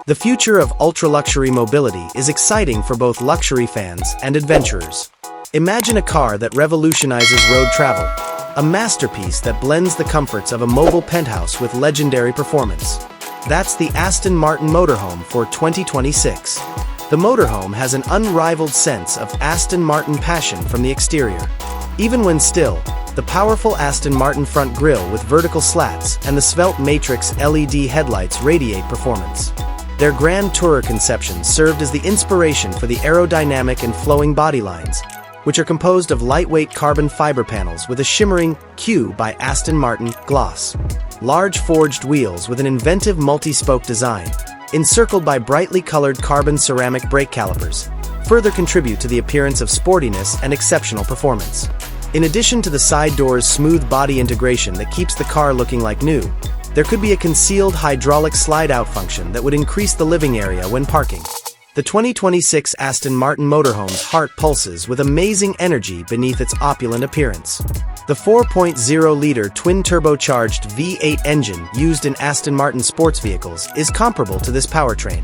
The future of ultra-luxury mobility is exciting for both luxury fans and adventurers. Imagine a car that revolutionizes road travel, a masterpiece that blends the comforts of a mobile penthouse with legendary performance. That's the Aston Martin Motorhome for 2026. The Motorhome has an unrivaled sense of Aston Martin passion from the exterior. Even when still, the powerful Aston Martin front grille with vertical slats and the svelte matrix LED headlights radiate performance. Their Grand Tourer conception served as the inspiration for the aerodynamic and flowing body lines, which are composed of lightweight carbon fiber panels with a shimmering Q by Aston Martin gloss. Large forged wheels with an inventive multi-spoke design, encircled by brightly colored carbon ceramic brake calipers, further contribute to the appearance of sportiness and exceptional performance. In addition to the side doors' smooth body integration that keeps the car looking like new, there could be a concealed hydraulic slide-out function that would increase the living area when parking. The 2026 Aston Martin Motorhome's heart pulses with amazing energy beneath its opulent appearance. The 4.0-liter twin-turbocharged V8 engine used in Aston Martin sports vehicles is comparable to this powertrain.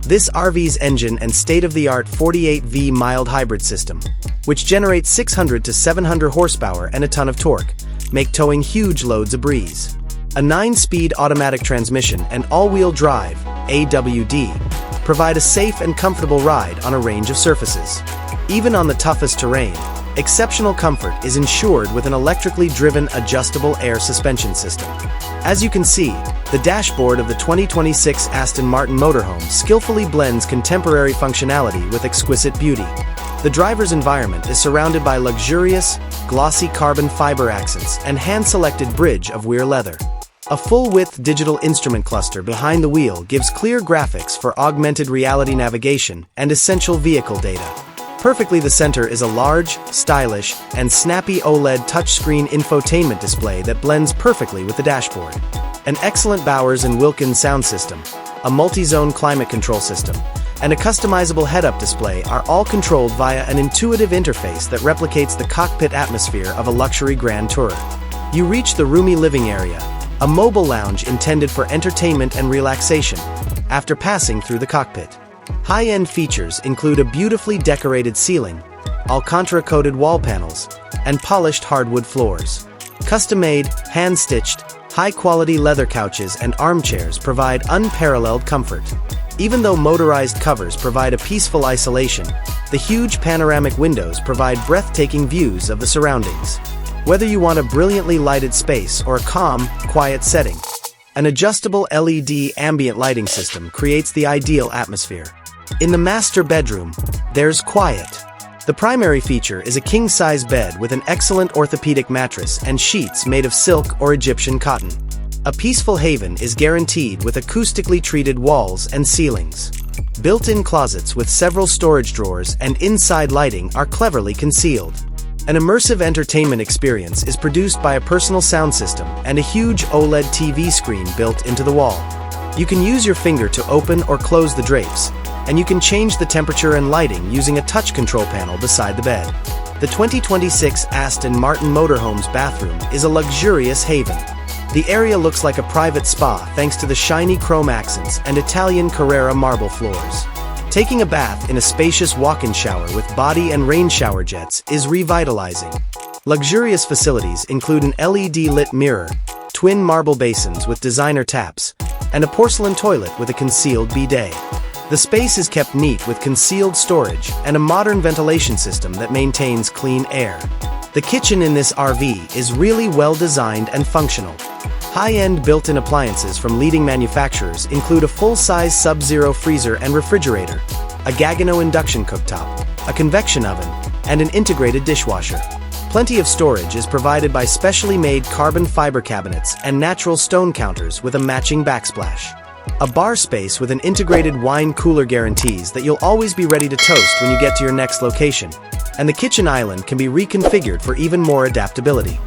This RV's engine and state-of-the-art 48V mild hybrid system, which generates 600 to 700 horsepower and a ton of torque, make towing huge loads a breeze. A 9-speed automatic transmission and all-wheel drive (AWD) provide a safe and comfortable ride on a range of surfaces. Even on the toughest terrain, exceptional comfort is ensured with an electrically driven adjustable air suspension system. As you can see, the dashboard of the 2026 Aston Martin Motorhome skillfully blends contemporary functionality with exquisite beauty. The driver's environment is surrounded by luxurious, glossy carbon fiber accents and hand-selected bridge of Weir leather. A full-width digital instrument cluster behind the wheel gives clear graphics for augmented reality navigation and essential vehicle data. Perfectly the center is a large, stylish, and snappy OLED touchscreen infotainment display that blends perfectly with the dashboard. An excellent Bowers & Wilkins sound system, a multi-zone climate control system, and a customizable head-up display are all controlled via an intuitive interface that replicates the cockpit atmosphere of a luxury Grand Tourer. You reach the roomy living area, a mobile lounge intended for entertainment and relaxation, after passing through the cockpit. High-end features include a beautifully decorated ceiling, Alcantara-coated wall panels, and polished hardwood floors. Custom-made, hand-stitched, high-quality leather couches and armchairs provide unparalleled comfort. Even though motorized covers provide a peaceful isolation, the huge panoramic windows provide breathtaking views of the surroundings. Whether you want a brilliantly lighted space or a calm, quiet setting, an adjustable LED ambient lighting system creates the ideal atmosphere. In the master bedroom, there's quiet. The primary feature is a king-size bed with an excellent orthopedic mattress and sheets made of silk or Egyptian cotton. A peaceful haven is guaranteed with acoustically treated walls and ceilings. Built-in closets with several storage drawers and inside lighting are cleverly concealed. An immersive entertainment experience is produced by a personal sound system and a huge OLED TV screen built into the wall. You can use your finger to open or close the drapes, and you can change the temperature and lighting using a touch control panel beside the bed. The 2026 Aston Martin Motorhome's bathroom is a luxurious haven. The area looks like a private spa thanks to the shiny chrome accents and Italian Carrara marble floors. Taking a bath in a spacious walk-in shower with body and rain shower jets is revitalizing. Luxurious facilities include an LED-lit mirror, twin marble basins with designer taps, and a porcelain toilet with a concealed bidet. The space is kept neat with concealed storage and a modern ventilation system that maintains clean air. The kitchen in this RV is really well designed and functional. High-end built-in appliances from leading manufacturers include a full-size Sub-Zero freezer and refrigerator, a Gaggenau induction cooktop, a convection oven, and an integrated dishwasher. Plenty of storage is provided by specially made carbon fiber cabinets and natural stone counters with a matching backsplash. A bar space with an integrated wine cooler guarantees that you'll always be ready to toast when you get to your next location, and the kitchen island can be reconfigured for even more adaptability.